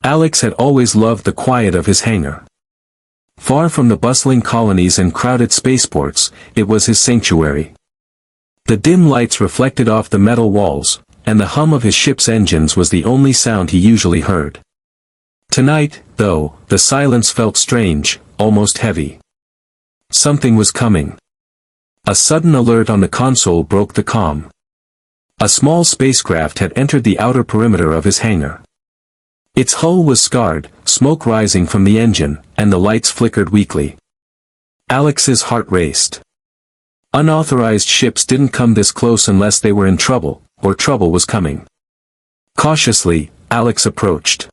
Alex had always loved the quiet of his hangar. Far from the bustling colonies and crowded spaceports, it was his sanctuary. The dim lights reflected off the metal walls, and the hum of his ship's engines was the only sound he usually heard. Tonight, though, the silence felt strange, almost heavy. Something was coming. A sudden alert on the console broke the calm. A small spacecraft had entered the outer perimeter of his hangar. Its hull was scarred, smoke rising from the engine, and the lights flickered weakly. Alex's heart raced. Unauthorized ships didn't come this close unless they were in trouble, or trouble was coming. Cautiously, Alex approached.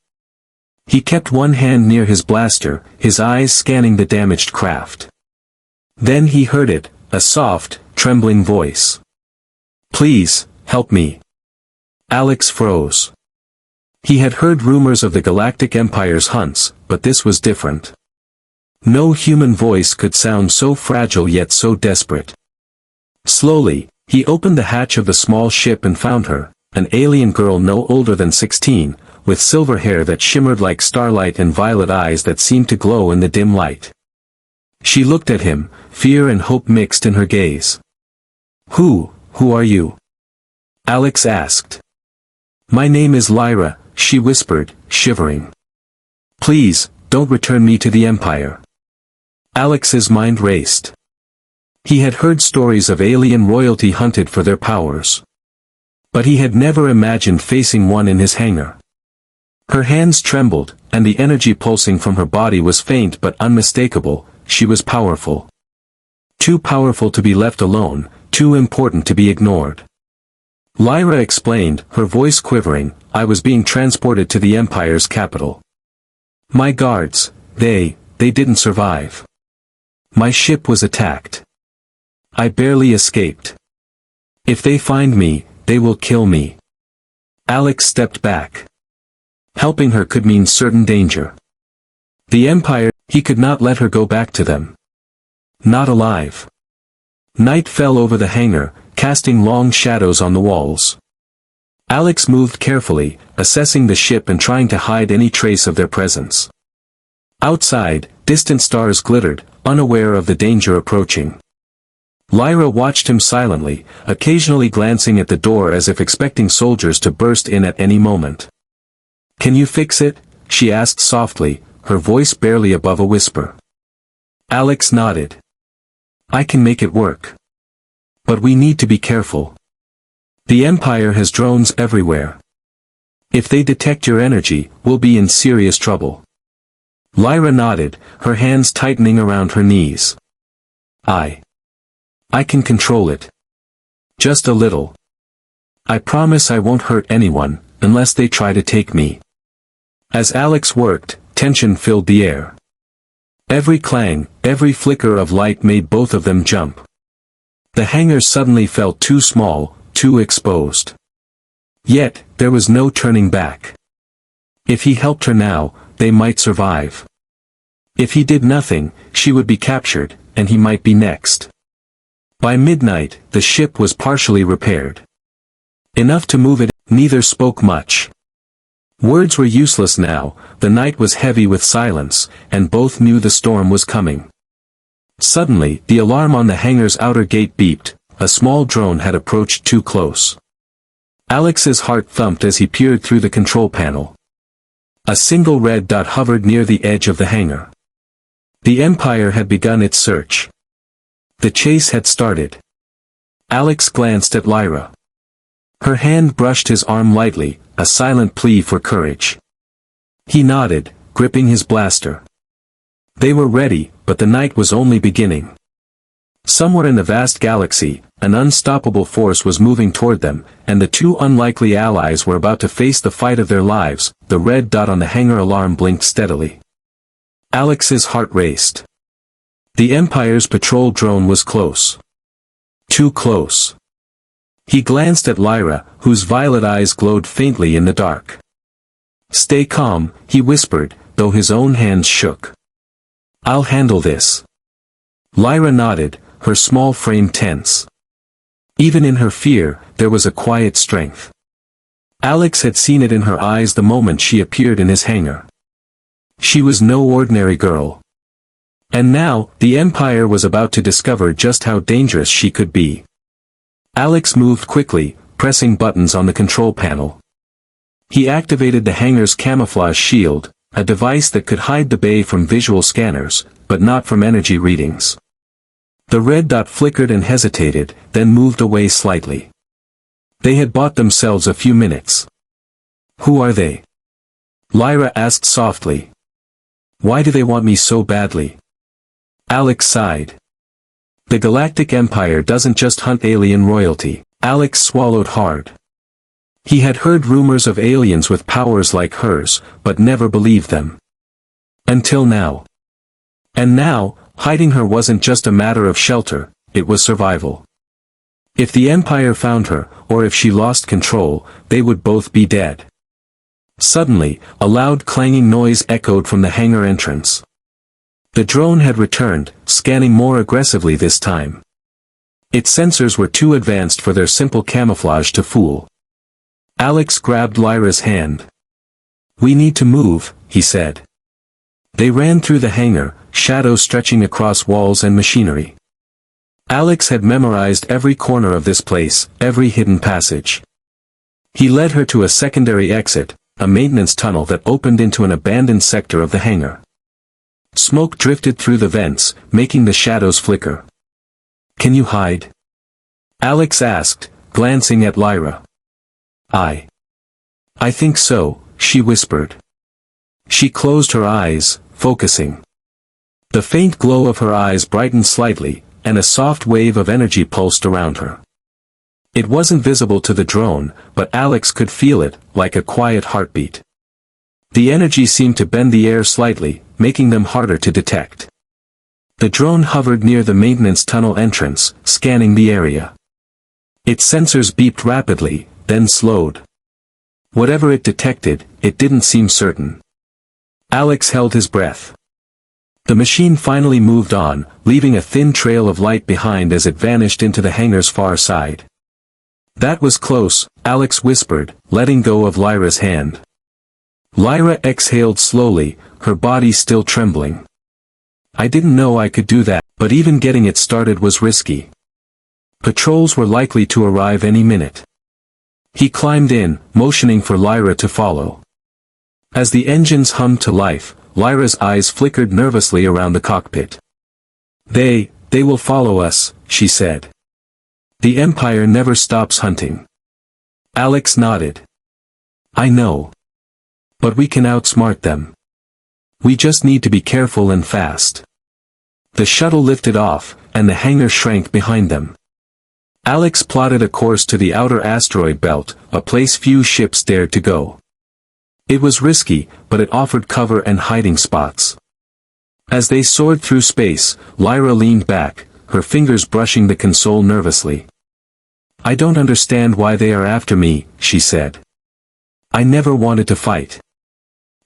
He kept one hand near his blaster, his eyes scanning the damaged craft. Then he heard it, a soft, trembling voice. "Please, help me." Alex froze. He had heard rumors of the Galactic Empire's hunts, but this was different. No human voice could sound so fragile yet so desperate. Slowly, he opened the hatch of the small ship and found her, an alien girl no older than 16, with silver hair that shimmered like starlight and violet eyes that seemed to glow in the dim light. She looked at him, fear and hope mixed in her gaze. Who are you?" Alex asked. "My name is Lyra," she whispered, shivering. "Please, don't return me to the Empire." Alex's mind raced. He had heard stories of alien royalty hunted for their powers. But he had never imagined facing one in his hangar. Her hands trembled, and the energy pulsing from her body was faint but unmistakable. She was powerful. Too powerful to be left alone, too important to be ignored. Lyra explained, her voice quivering, "I was being transported to the Empire's capital. My guards, they didn't survive. My ship was attacked. I barely escaped. If they find me, they will kill me." Alex stepped back. Helping her could mean certain danger. The Empire, he could not let her go back to them. Not alive. Night fell over the hangar, casting long shadows on the walls. Alex moved carefully, assessing the ship and trying to hide any trace of their presence. Outside, distant stars glittered, unaware of the danger approaching. Lyra watched him silently, occasionally glancing at the door as if expecting soldiers to burst in at any moment. "Can you fix it?" she asked softly, her voice barely above a whisper. Alex nodded. "I can make it work. But we need to be careful. The Empire has drones everywhere. If they detect your energy, we'll be in serious trouble." Lyra nodded, her hands tightening around her knees. I can control it. Just a little. I promise I won't hurt anyone, unless they try to take me." As Alex worked, tension filled the air. Every clang, every flicker of light made both of them jump. The hangar suddenly felt too small, too exposed. Yet, there was no turning back. If he helped her now, they might survive. If he did nothing, she would be captured, and he might be next. By midnight, the ship was partially repaired. Enough to move it. Neither spoke much. Words were useless now, the night was heavy with silence, and both knew the storm was coming. Suddenly, the alarm on the hangar's outer gate beeped. A small drone had approached too close. Alex's heart thumped as he peered through the control panel. A single red dot hovered near the edge of the hangar. The Empire had begun its search. The chase had started. Alex glanced at Lyra. Her hand brushed his arm lightly, a silent plea for courage. He nodded, gripping his blaster. They were ready, but the night was only beginning. Somewhere in the vast galaxy, an unstoppable force was moving toward them, and the two unlikely allies were about to face the fight of their lives. The red dot on the hangar alarm blinked steadily. Alex's heart raced. The Empire's patrol drone was close. Too close. He glanced at Lyra, whose violet eyes glowed faintly in the dark. "Stay calm," he whispered, though his own hands shook. "I'll handle this." Lyra nodded, her small frame tense. Even in her fear, there was a quiet strength. Alex had seen it in her eyes the moment she appeared in his hangar. She was no ordinary girl. And now, the Empire was about to discover just how dangerous she could be. Alex moved quickly, pressing buttons on the control panel. He activated the hangar's camouflage shield, a device that could hide the bay from visual scanners, but not from energy readings. The red dot flickered and hesitated, then moved away slightly. They had bought themselves a few minutes. Who are they? Lyra asked softly. Why do they want me so badly? Alex sighed. The Galactic Empire doesn't just hunt alien royalty. Alex swallowed hard. He had heard rumors of aliens with powers like hers, but never believed them. Until now. And now, hiding her wasn't just a matter of shelter, it was survival. If the Empire found her, or if she lost control, they would both be dead. Suddenly, a loud clanging noise echoed from the hangar entrance. The drone had returned, scanning more aggressively this time. Its sensors were too advanced for their simple camouflage to fool. Alex grabbed Lyra's hand. We need to move, he said. They ran through the hangar, shadows stretching across walls and machinery. Alex had memorized every corner of this place, every hidden passage. He led her to a secondary exit, a maintenance tunnel that opened into an abandoned sector of the hangar. Smoke drifted through the vents, making the shadows flicker. Can you hide? Alex asked, glancing at Lyra. I think so, she whispered. She closed her eyes, focusing. The faint glow of her eyes brightened slightly, and a soft wave of energy pulsed around her. It wasn't visible to the drone, but Alex could feel it, like a quiet heartbeat. The energy seemed to bend the air slightly, making them harder to detect. The drone hovered near the maintenance tunnel entrance, scanning the area. Its sensors beeped rapidly, then slowed. Whatever it detected, it didn't seem certain. Alex held his breath. The machine finally moved on, leaving a thin trail of light behind as it vanished into the hangar's far side. That was close, Alex whispered, letting go of Lyra's hand. Lyra exhaled slowly, her body still trembling. I didn't know I could do that, but even getting it started was risky. Patrols were likely to arrive any minute. He climbed in, motioning for Lyra to follow. As the engines hummed to life, Lyra's eyes flickered nervously around the cockpit. They will follow us, she said. The Empire never stops hunting. Alex nodded. I know. But we can outsmart them. We just need to be careful and fast. The shuttle lifted off, and the hangar shrank behind them. Alex plotted a course to the outer asteroid belt, a place few ships dared to go. It was risky, but it offered cover and hiding spots. As they soared through space, Lyra leaned back, her fingers brushing the console nervously. I don't understand why they are after me, she said. I never wanted to fight.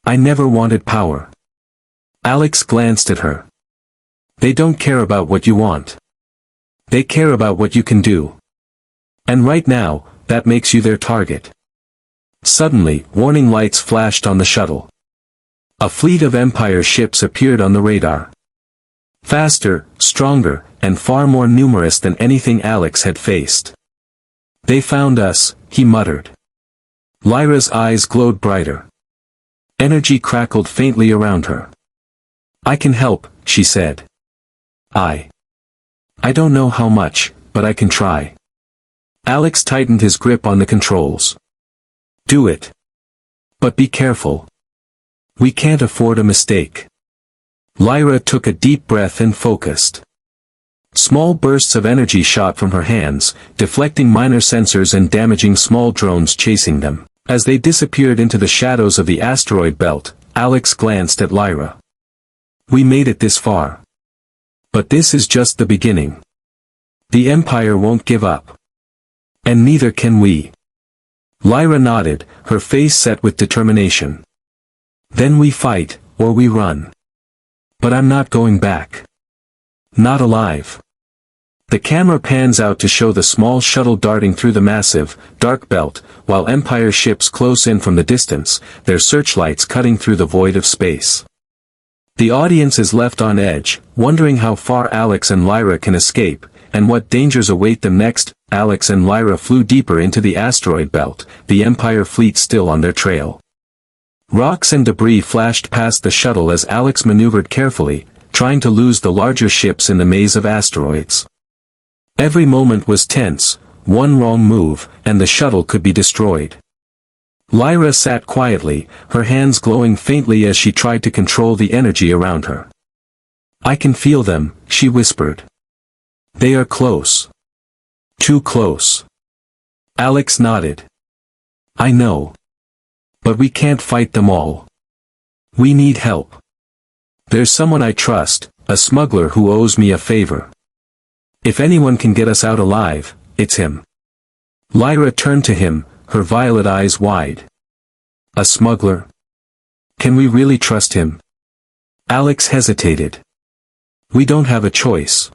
I never wanted power. Alex glanced at her. They don't care about what you want. They care about what you can do. And right now, that makes you their target. Suddenly, warning lights flashed on the shuttle. A fleet of Empire ships appeared on the radar. Faster, stronger, and far more numerous than anything Alex had faced. They found us, he muttered. Lyra's eyes glowed brighter. Energy crackled faintly around her. I can help, she said. I don't know how much, but I can try. Alex tightened his grip on the controls. Do it. But be careful. We can't afford a mistake. Lyra took a deep breath and focused. Small bursts of energy shot from her hands, deflecting minor sensors and damaging small drones chasing them. As they disappeared into the shadows of the asteroid belt, Alex glanced at Lyra. We made it this far. But this is just the beginning. The Empire won't give up. And neither can we. Lyra nodded, her face set with determination. Then we fight, or we run. But I'm not going back. Not alive. The camera pans out to show the small shuttle darting through the massive, dark belt, while Empire ships close in from the distance, their searchlights cutting through the void of space. The audience is left on edge, wondering how far Alex and Lyra can escape, and what dangers await them next. Alex and Lyra flew deeper into the asteroid belt, the Empire fleet still on their trail. Rocks and debris flashed past the shuttle as Alex maneuvered carefully, trying to lose the larger ships in the maze of asteroids. Every moment was tense, one wrong move, and the shuttle could be destroyed. Lyra sat quietly, her hands glowing faintly as she tried to control the energy around her. "I can feel them," she whispered. "They are close. Too close." Alex nodded. "I know. But we can't fight them all. We need help. There's someone I trust, a smuggler who owes me a favor. If anyone can get us out alive, it's him." Lyra turned to him, her violet eyes wide. "A smuggler? Can we really trust him?" Alex hesitated. "We don't have a choice.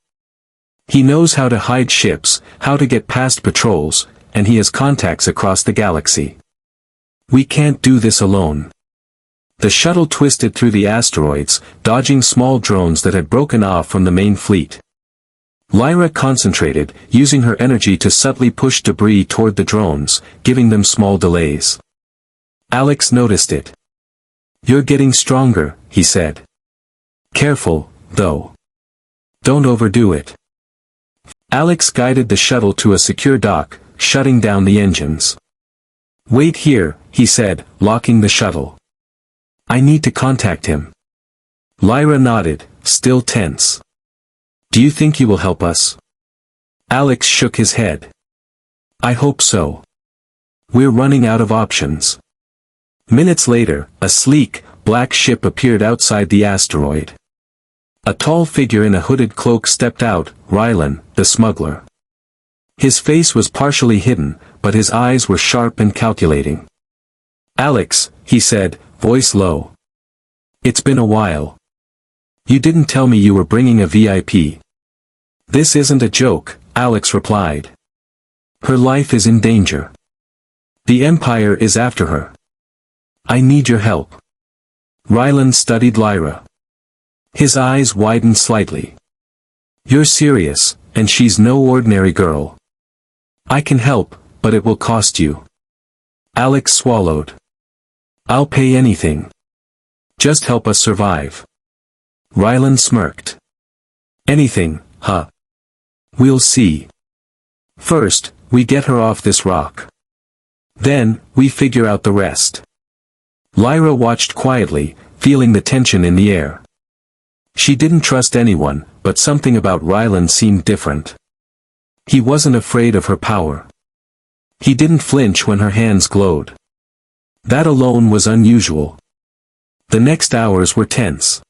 He knows how to hide ships, how to get past patrols, and he has contacts across the galaxy. We can't do this alone." The shuttle twisted through the asteroids, dodging small drones that had broken off from the main fleet. Lyra concentrated, using her energy to subtly push debris toward the drones, giving them small delays. Alex noticed it. "You're getting stronger," he said. "Careful, though. Don't overdo it." Alex guided the shuttle to a secure dock, shutting down the engines. "Wait here," he said, locking the shuttle. "I need to contact him." Lyra nodded, still tense. "Do you think he will help us?" Alex shook his head. "I hope so. We're running out of options." Minutes later, a sleek, black ship appeared outside the asteroid. A tall figure in a hooded cloak stepped out, Rylan, the smuggler. His face was partially hidden, but his eyes were sharp and calculating. "Alex," he said, voice low. "It's been a while. You didn't tell me you were bringing a VIP." "This isn't a joke," Alex replied. "Her life is in danger. The Empire is after her. I need your help." Rylan studied Lyra. His eyes widened slightly. "You're serious, and she's no ordinary girl." "I can help, but it will cost you." Alex swallowed. "I'll pay anything. Just help us survive." Rylan smirked. "Anything, huh? We'll see. First, we get her off this rock. Then, we figure out the rest." Lyra watched quietly, feeling the tension in the air. She didn't trust anyone, but something about Rylan seemed different. He wasn't afraid of her power. He didn't flinch when her hands glowed. That alone was unusual. The next hours were tense.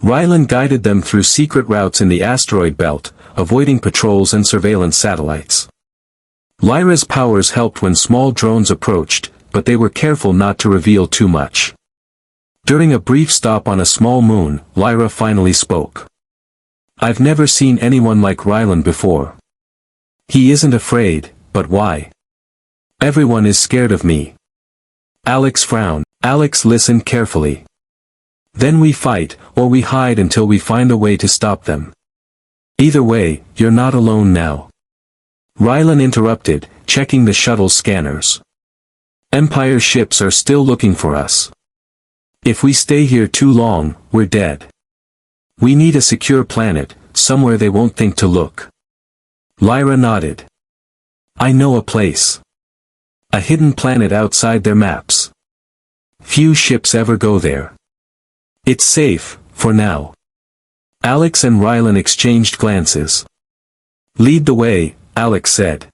Rylan guided them through secret routes in the asteroid belt, avoiding patrols and surveillance satellites. Lyra's powers helped when small drones approached, but they were careful not to reveal too much. During a brief stop on a small moon, Lyra finally spoke. "I've never seen anyone like Rylan before. He isn't afraid, but why? Everyone is scared of me." Alex frowned. Alex listened carefully. "Then we fight, or we hide until we find a way to stop them. Either way, you're not alone now." Rylan interrupted, checking the shuttle's scanners. "Empire ships are still looking for us. If we stay here too long, we're dead. We need a secure planet, somewhere they won't think to look." Lyra nodded. "I know a place. A hidden planet outside their maps. Few ships ever go there. It's safe, for now." Alex and Rylan exchanged glances. "Lead the way," Alex said.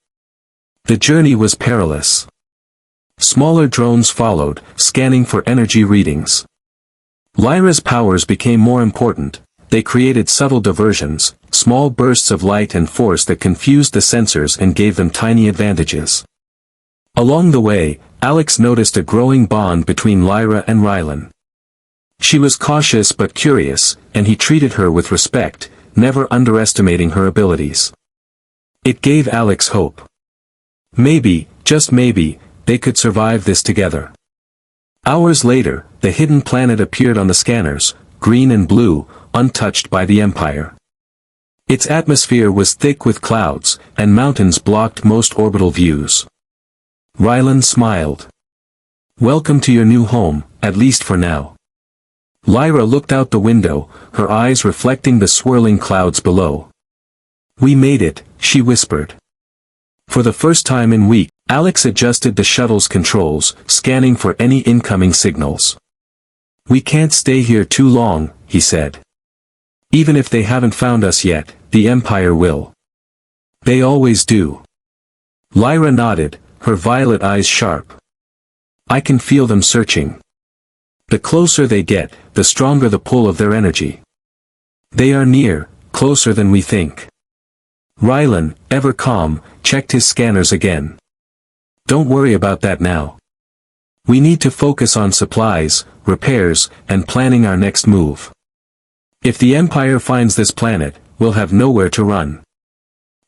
The journey was perilous. Smaller drones followed, scanning for energy readings. Lyra's powers became more important. They created subtle diversions, small bursts of light and force that confused the sensors and gave them tiny advantages. Along the way, Alex noticed a growing bond between Lyra and Rylan. She was cautious but curious, and he treated her with respect, never underestimating her abilities. It gave Alex hope. Maybe, just maybe, they could survive this together. Hours later, the hidden planet appeared on the scanners, green and blue, untouched by the Empire. Its atmosphere was thick with clouds, and mountains blocked most orbital views. Rylan smiled. "Welcome to your new home, at least for now." Lyra looked out the window, her eyes reflecting the swirling clouds below. "We made it," she whispered. For the first time in weeks, Alex adjusted the shuttle's controls, scanning for any incoming signals. "We can't stay here too long," he said. "Even if they haven't found us yet, the Empire will. They always do." Lyra nodded, her violet eyes sharp. "I can feel them searching. The closer they get, the stronger the pull of their energy. They are near, closer than we think." Rylan, ever calm, checked his scanners again. "Don't worry about that now. We need to focus on supplies, repairs, and planning our next move. If the Empire finds this planet, we'll have nowhere to run."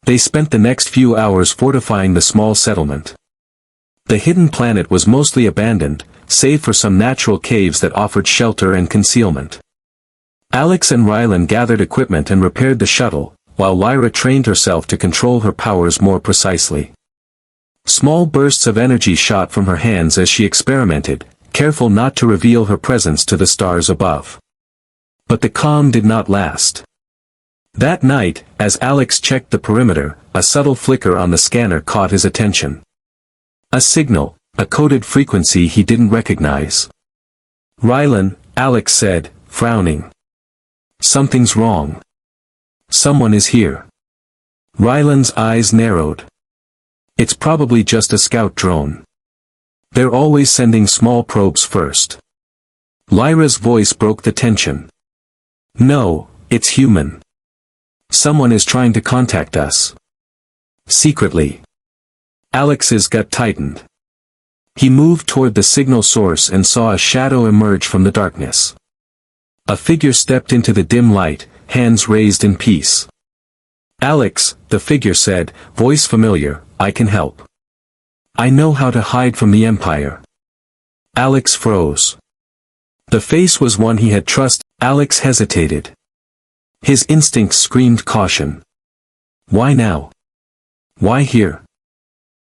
They spent the next few hours fortifying the small settlement. The hidden planet was mostly abandoned, save for some natural caves that offered shelter and concealment. Alex and Rylan gathered equipment and repaired the shuttle, while Lyra trained herself to control her powers more precisely. Small bursts of energy shot from her hands as she experimented, careful not to reveal her presence to the stars above. But the calm did not last. That night, as Alex checked the perimeter, a subtle flicker on the scanner caught his attention. A signal, a coded frequency he didn't recognize. "Rylan," Alex said, frowning. "Something's wrong. Someone is here." Rylan's eyes narrowed. "It's probably just a scout drone. They're always sending small probes first." Lyra's voice broke the tension. "No, it's human. Someone is trying to contact us. Secretly." Alex's gut tightened. He moved toward the signal source and saw a shadow emerge from the darkness. A figure stepped into the dim light, hands raised in peace. "Alex," the figure said, voice familiar, "I can help. I know how to hide from the Empire." Alex froze. The face was one he had trusted. Alex hesitated. His instincts screamed caution. "Why now? Why here?"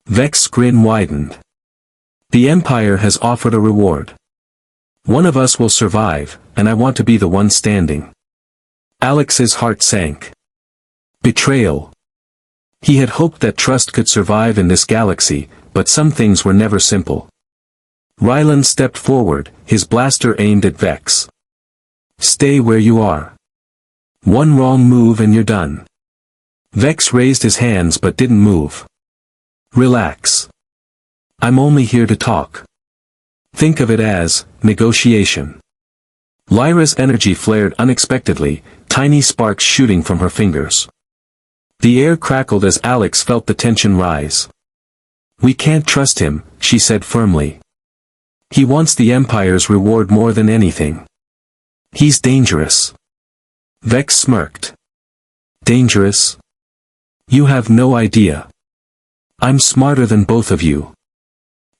Vex's grin widened. "The Empire has offered a reward. One of us will survive, and I want to be the one standing." Alex's heart sank. Betrayal. He had hoped that trust could survive in this galaxy, but some things were never simple. Rylan stepped forward, his blaster aimed at Vex. "Stay where you are. One wrong move and you're done." Vex raised his hands but didn't move. "Relax. I'm only here to talk. Think of it as negotiation." Lyra's energy flared unexpectedly, tiny sparks shooting from her fingers. The air crackled as Alex felt the tension rise. "We can't trust him," she said firmly. "He wants the Empire's reward more than anything. He's dangerous." Vex smirked. "Dangerous? You have no idea. I'm smarter than both of you.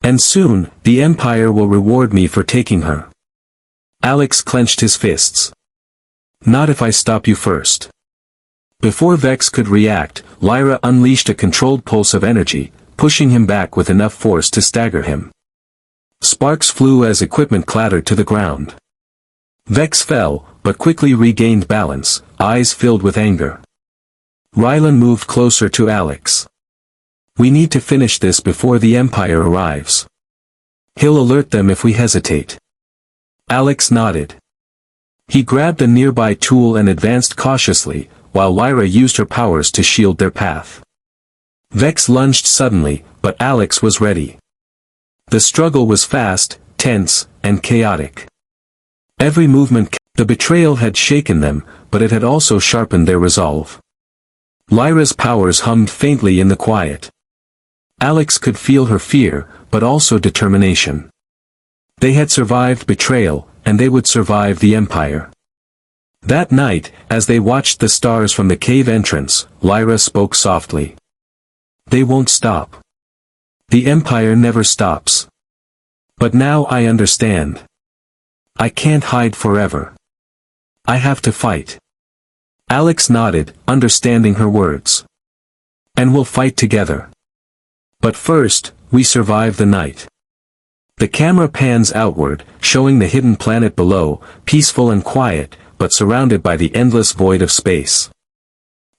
And soon, the Empire will reward me for taking her." Alex clenched his fists. "Not if I stop you first." Before Vex could react, Lyra unleashed a controlled pulse of energy, pushing him back with enough force to stagger him. Sparks flew as equipment clattered to the ground. Vex fell, but quickly regained balance, eyes filled with anger. Rylan moved closer to Alex. "We need to finish this before the Empire arrives. He'll alert them if we hesitate." Alex nodded. He grabbed a nearby tool and advanced cautiously, while Lyra used her powers to shield their path. Vex lunged suddenly, but Alex was ready. The struggle was fast, tense, and chaotic. Every movement. The betrayal had shaken them, but it had also sharpened their resolve. Lyra's powers hummed faintly in the quiet. Alex could feel her fear, but also determination. They had survived betrayal, and they would survive the Empire. That night, As they watched the stars from the cave entrance, Lyra spoke softly. They won't stop. The Empire never stops. But now I understand. I can't hide forever. I have to fight. Alex nodded, understanding her words. And we'll fight together. But first, we survive the night. The camera pans outward, showing the hidden planet below, peaceful and quiet, but surrounded by the endless void of space.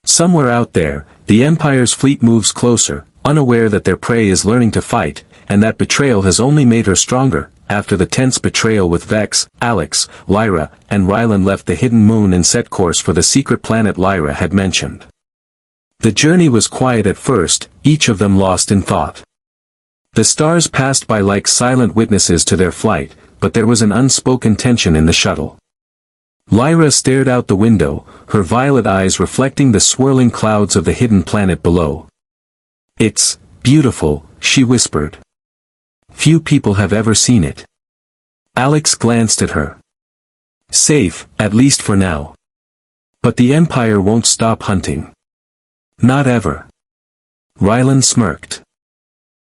Somewhere out there, the Empire's fleet moves closer, unaware that their prey is learning to fight, and that betrayal has only made her stronger. After the tense betrayal with Vex, Alex, Lyra, and Rylan left the hidden moon and set course for the secret planet Lyra had mentioned. The journey was quiet at first, each of them lost in thought. The stars passed by like silent witnesses to their flight, but there was an unspoken tension in the shuttle. Lyra stared out the window, her violet eyes reflecting the swirling clouds of the hidden planet below. "It's beautiful," she whispered. "Few people have ever seen it." Alex glanced at her. "Safe, at least for now. But the Empire won't stop hunting. Not ever." Rylan smirked.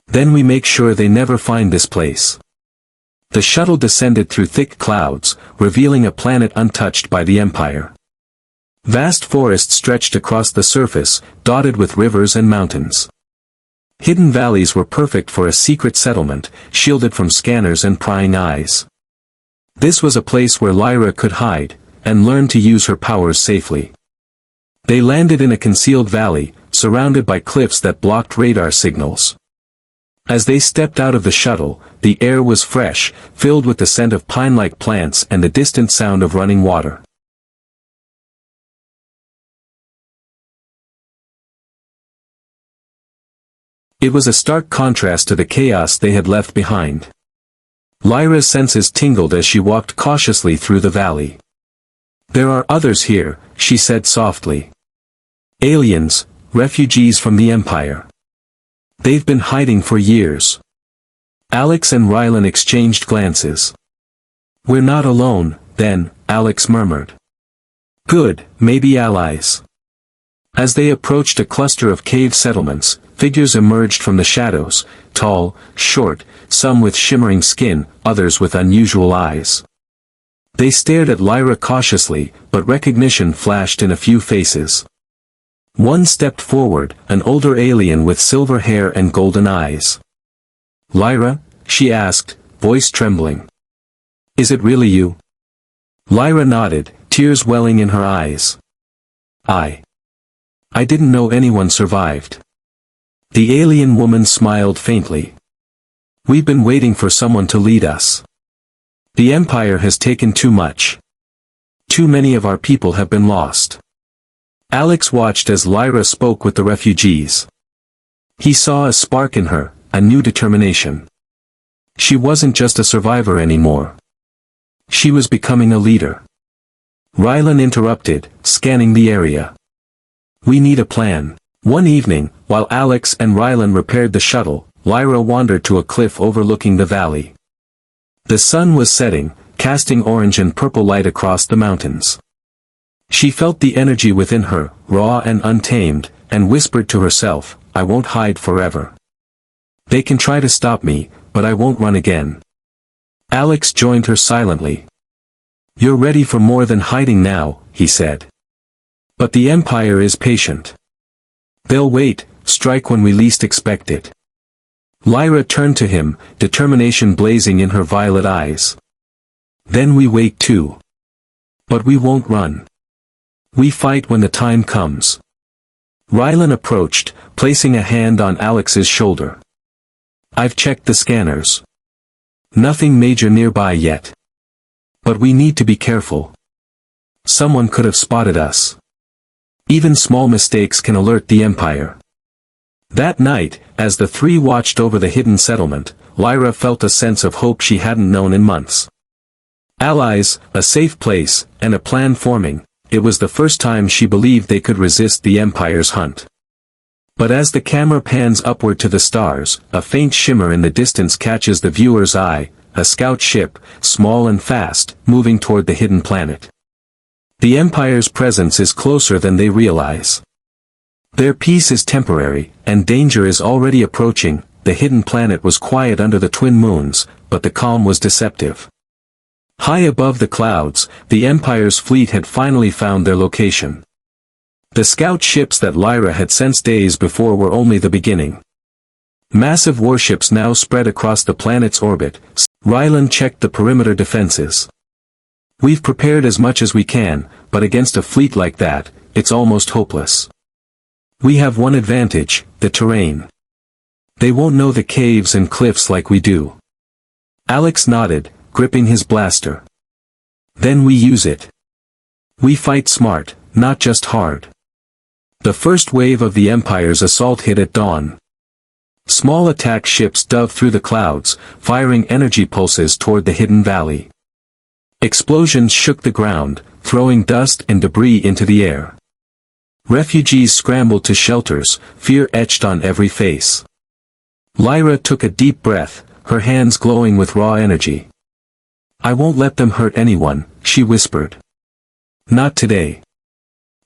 "Then we make sure they never find this place." The shuttle descended through thick clouds, revealing a planet untouched by the Empire. Vast forests stretched across the surface, dotted with rivers and mountains. Hidden valleys were perfect for a secret settlement, shielded from scanners and prying eyes. This was a place where Lyra could hide, and learn to use her powers safely. They landed in a concealed valley, surrounded by cliffs that blocked radar signals. As they stepped out of the shuttle, the air was fresh, filled with the scent of pine-like plants and the distant sound of running water. It was a stark contrast to the chaos they had left behind. Lyra's senses tingled as she walked cautiously through the valley. "There are others here," she said softly. "Aliens, refugees from the Empire. They've been hiding for years." Alex and Rylan exchanged glances. "We're not alone, then," Alex murmured. "Good, maybe allies." As they approached a cluster of cave settlements, figures emerged from the shadows, tall, short, some with shimmering skin, others with unusual eyes. They stared at Lyra cautiously, but recognition flashed in a few faces. One stepped forward, an older alien with silver hair and golden eyes. "Lyra?" she asked, voice trembling. "Is it really you?" Lyra nodded, tears welling in her eyes. I didn't know anyone survived." The alien woman smiled faintly. "We've been waiting for someone to lead us. The Empire has taken too much. Too many of our people have been lost." Alex watched as Lyra spoke with the refugees. He saw a spark in her, a new determination. She wasn't just a survivor anymore. She was becoming a leader. Rylan interrupted, scanning the area. "We need a plan." One evening, while Alex and Rylan repaired the shuttle, Lyra wandered to a cliff overlooking the valley. The sun was setting, casting orange and purple light across the mountains. She felt the energy within her, raw and untamed, and whispered to herself, "I won't hide forever. They can try to stop me, but I won't run again." Alex joined her silently. "You're ready for more than hiding now," he said. "But the Empire is patient. They'll wait, strike when we least expect it." Lyra turned to him, determination blazing in her violet eyes. "Then we wait too. But we won't run. We fight when the time comes." Rylan approached, placing a hand on Alex's shoulder. "I've checked the scanners. Nothing major nearby yet. But we need to be careful. Someone could have spotted us. Even small mistakes can alert the Empire." That night, as the three watched over the hidden settlement, Lyra felt a sense of hope she hadn't known in months. Allies, a safe place, and a plan forming, it was the first time she believed they could resist the Empire's hunt. But as the camera pans upward to the stars, a faint shimmer in the distance catches the viewer's eye, a scout ship, small and fast, moving toward the hidden planet. The Empire's presence is closer than they realize. Their peace is temporary, and danger is already approaching. The hidden planet was quiet under the twin moons, but the calm was deceptive. High above the clouds, the Empire's fleet had finally found their location. The scout ships that Lyra had sensed days before were only the beginning. Massive warships now spread across the planet's orbit. Rylan checked the perimeter defenses. We've prepared as much as we can, but against a fleet like that, it's almost hopeless. We have one advantage, the terrain. They won't know the caves and cliffs like we do. Alex nodded, gripping his blaster. Then we use it. We fight smart, not just hard. The first wave of the Empire's assault hit at dawn. Small attack ships dove through the clouds, firing energy pulses toward the hidden valley. Explosions shook the ground, throwing dust and debris into the air. Refugees scrambled to shelters, fear etched on every face. Lyra took a deep breath, her hands glowing with raw energy. I won't let them hurt anyone, she whispered. Not today.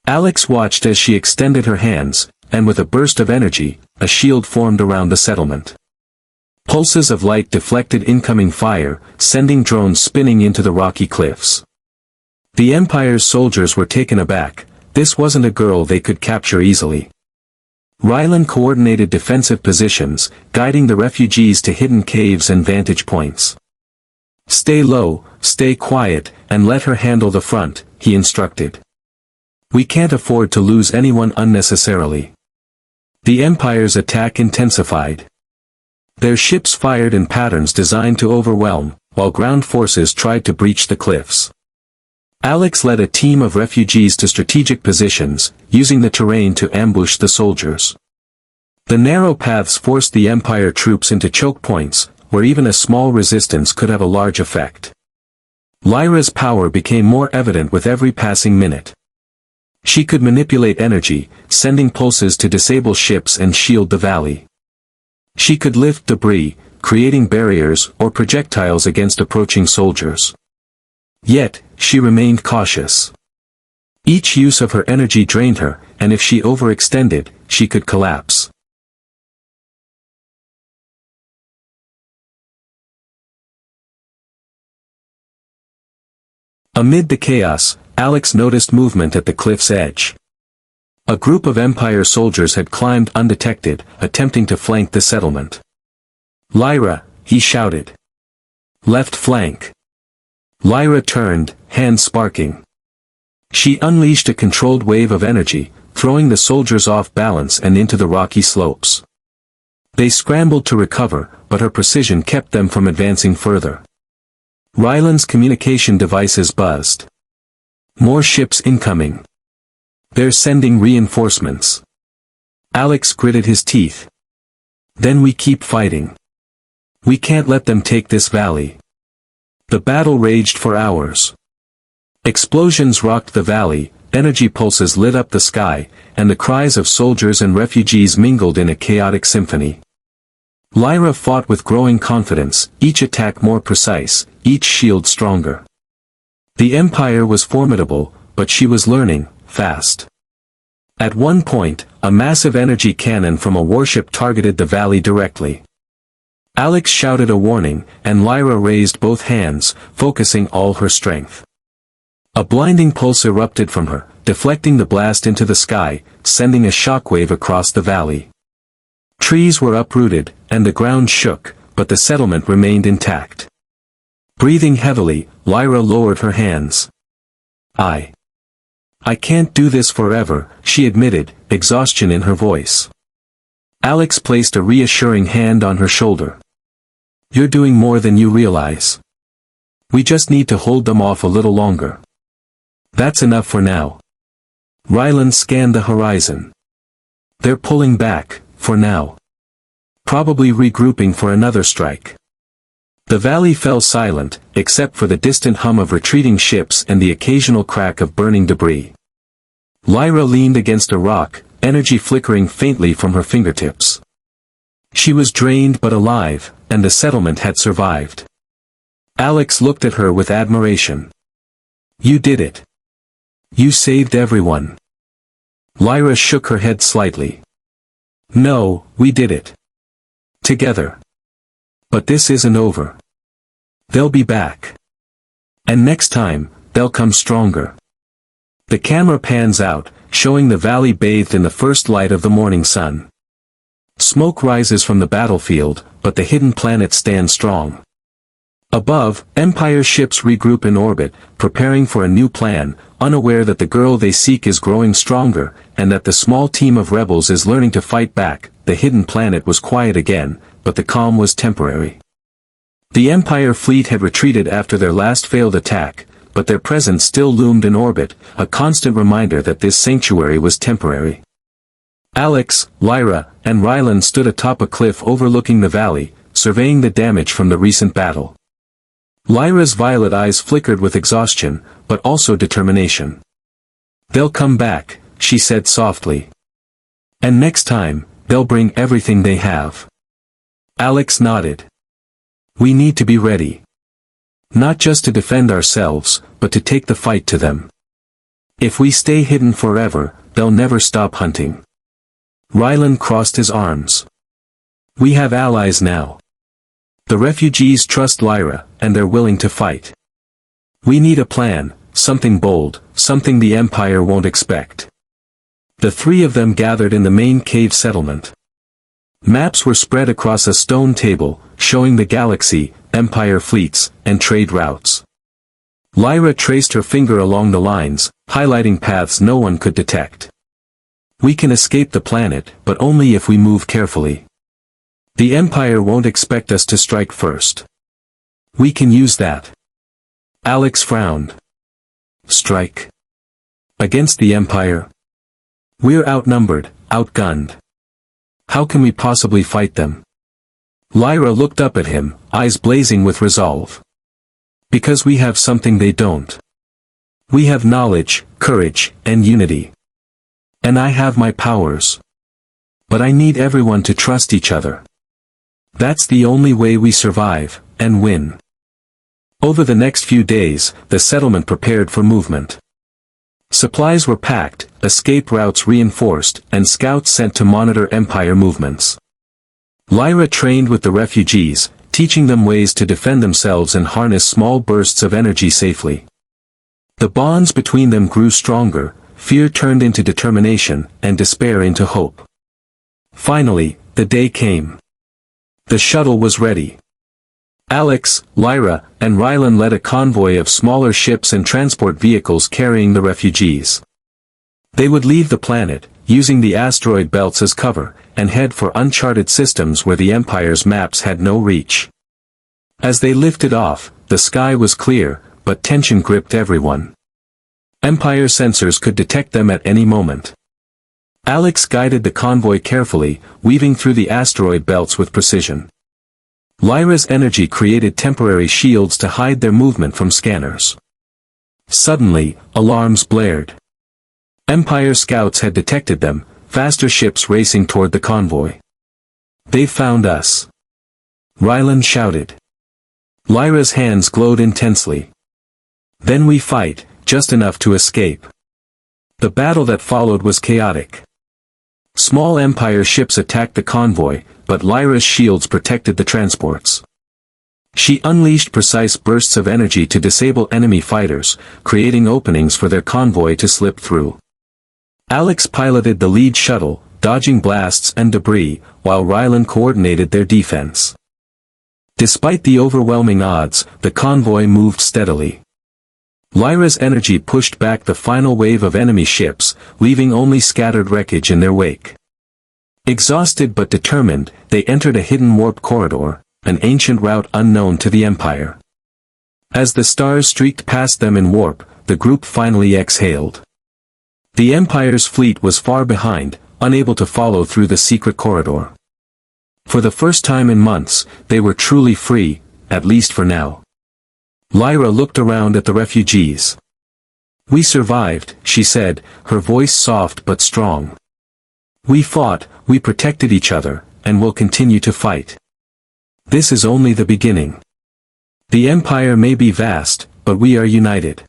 Alex watched as she extended her hands, and with a burst of energy, a shield formed around the settlement. Pulses of light deflected incoming fire, sending drones spinning into the rocky cliffs. The Empire's soldiers were taken aback. This wasn't a girl they could capture easily. Rylan coordinated defensive positions, guiding the refugees to hidden caves and vantage points. Stay low, stay quiet, and let her handle the front, he instructed. We can't afford to lose anyone unnecessarily. The Empire's attack intensified. Their ships fired in patterns designed to overwhelm, while ground forces tried to breach the cliffs. Alex led a team of refugees to strategic positions, using the terrain to ambush the soldiers. The narrow paths forced the Empire troops into choke points, where even a small resistance could have a large effect. Lyra's power became more evident with every passing minute. She could manipulate energy, sending pulses to disable ships and shield the valley. She could lift debris, creating barriers or projectiles against approaching soldiers. Yet, she remained cautious. Each use of her energy drained her, and if she overextended, she could collapse. Amid the chaos, Alex noticed movement at the cliff's edge. A group of Empire soldiers had climbed undetected, attempting to flank the settlement. Lyra, he shouted. Left flank. Lyra turned, hands sparking. She unleashed a controlled wave of energy, throwing the soldiers off balance and into the rocky slopes. They scrambled to recover, but her precision kept them from advancing further. Rylan's communication devices buzzed. More ships incoming. They're sending reinforcements. Alex gritted his teeth. Then we keep fighting. We can't let them take this valley. The battle raged for hours. Explosions rocked the valley, energy pulses lit up the sky, and the cries of soldiers and refugees mingled in a chaotic symphony. Lyra fought with growing confidence, each attack more precise, each shield stronger. The Empire was formidable, but she was learning, fast. At one point, a massive energy cannon from a warship targeted the valley directly. Alex shouted a warning, and Lyra raised both hands, focusing all her strength. A blinding pulse erupted from her, deflecting the blast into the sky, sending a shockwave across the valley. Trees were uprooted, and the ground shook, but the settlement remained intact. Breathing heavily, Lyra lowered her hands. I can't do this forever, she admitted, exhaustion in her voice. Alex placed a reassuring hand on her shoulder. You're doing more than you realize. We just need to hold them off a little longer. That's enough for now. Rylan scanned the horizon. They're pulling back, for now. Probably regrouping for another strike. The valley fell silent, except for the distant hum of retreating ships and the occasional crack of burning debris. Lyra leaned against a rock, energy flickering faintly from her fingertips. She was drained but alive, and the settlement had survived. Alex looked at her with admiration. You did it. You saved everyone. Lyra shook her head slightly. No, we did it. Together. But this isn't over. They'll be back. And next time, they'll come stronger. The camera pans out, showing the valley bathed in the first light of the morning sun. Smoke rises from the battlefield, but the hidden planet stands strong. Above, Empire ships regroup in orbit, preparing for a new plan, unaware that the girl they seek is growing stronger, and that the small team of rebels is learning to fight back. The hidden planet was quiet again, but the calm was temporary. The Empire fleet had retreated after their last failed attack, but their presence still loomed in orbit, a constant reminder that this sanctuary was temporary. Alex, Lyra, and Rylan stood atop a cliff overlooking the valley, surveying the damage from the recent battle. Lyra's violet eyes flickered with exhaustion, but also determination. They'll come back, she said softly. And next time, they'll bring everything they have. Alex nodded. We need to be ready. Not just to defend ourselves, but to take the fight to them. If we stay hidden forever, they'll never stop hunting. Rylan crossed his arms. We have allies now. The refugees trust Lyra, and they're willing to fight. We need a plan, something bold, something the Empire won't expect. The three of them gathered in the main cave settlement. Maps were spread across a stone table, showing the galaxy, Empire fleets, and trade routes. Lyra traced her finger along the lines, highlighting paths no one could detect. We can escape the planet, but only if we move carefully. The Empire won't expect us to strike first. We can use that. Alex frowned. Strike? Against the Empire? We're outnumbered, outgunned. How can we possibly fight them? Lyra looked up at him, eyes blazing with resolve. Because we have something they don't. We have knowledge, courage, and unity. And I have my powers. But I need everyone to trust each other. That's the only way we survive, and win. Over the next few days, the settlement prepared for movement. Supplies were packed, escape routes reinforced, and scouts sent to monitor Empire movements. Lyra trained with the refugees, teaching them ways to defend themselves and harness small bursts of energy safely. The bonds between them grew stronger, fear turned into determination, and despair into hope. Finally, the day came. The shuttle was ready. Alex, Lyra, and Rylan led a convoy of smaller ships and transport vehicles carrying the refugees. They would leave the planet, using the asteroid belts as cover, and head for uncharted systems where the Empire's maps had no reach. As they lifted off, the sky was clear, but tension gripped everyone. Empire sensors could detect them at any moment. Alex guided the convoy carefully, weaving through the asteroid belts with precision. Lyra's energy created temporary shields to hide their movement from scanners. Suddenly, alarms blared. Empire scouts had detected them, faster ships racing toward the convoy. They found us. Rylan shouted. Lyra's hands glowed intensely. Then we fight, just enough to escape. The battle that followed was chaotic. Small Empire ships attacked the convoy, but Lyra's shields protected the transports. She unleashed precise bursts of energy to disable enemy fighters, creating openings for their convoy to slip through. Alex piloted the lead shuttle, dodging blasts and debris, while Rylan coordinated their defense. Despite the overwhelming odds, the convoy moved steadily. Lyra's energy pushed back the final wave of enemy ships, leaving only scattered wreckage in their wake. Exhausted but determined, they entered a hidden warp corridor, an ancient route unknown to the Empire. As the stars streaked past them in warp, the group finally exhaled. The Empire's fleet was far behind, unable to follow through the secret corridor. For the first time in months, they were truly free, at least for now. Lyra looked around at the refugees. We survived, she said, her voice soft but strong. We fought, we protected each other, and will continue to fight. This is only the beginning. The Empire may be vast, but we are united.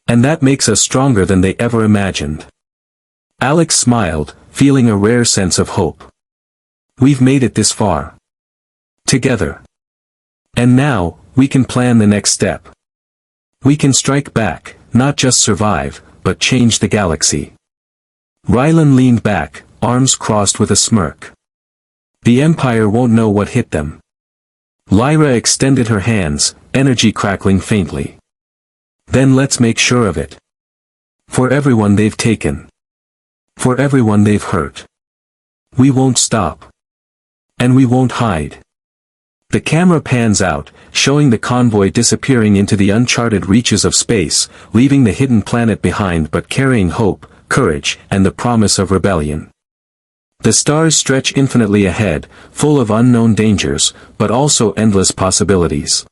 And that makes us stronger than they ever imagined. Alex smiled, feeling a rare sense of hope. We've made it this far. Together. And now, we can plan the next step. We can strike back, not just survive, but change the galaxy. Rylan leaned back, arms crossed with a smirk. The Empire won't know what hit them. Lyra extended her hands, energy crackling faintly. Then let's make sure of it. For everyone they've taken. For everyone they've hurt. We won't stop. And we won't hide. The camera pans out, showing the convoy disappearing into the uncharted reaches of space, leaving the hidden planet behind but carrying hope, courage, and the promise of rebellion. The stars stretch infinitely ahead, full of unknown dangers, but also endless possibilities.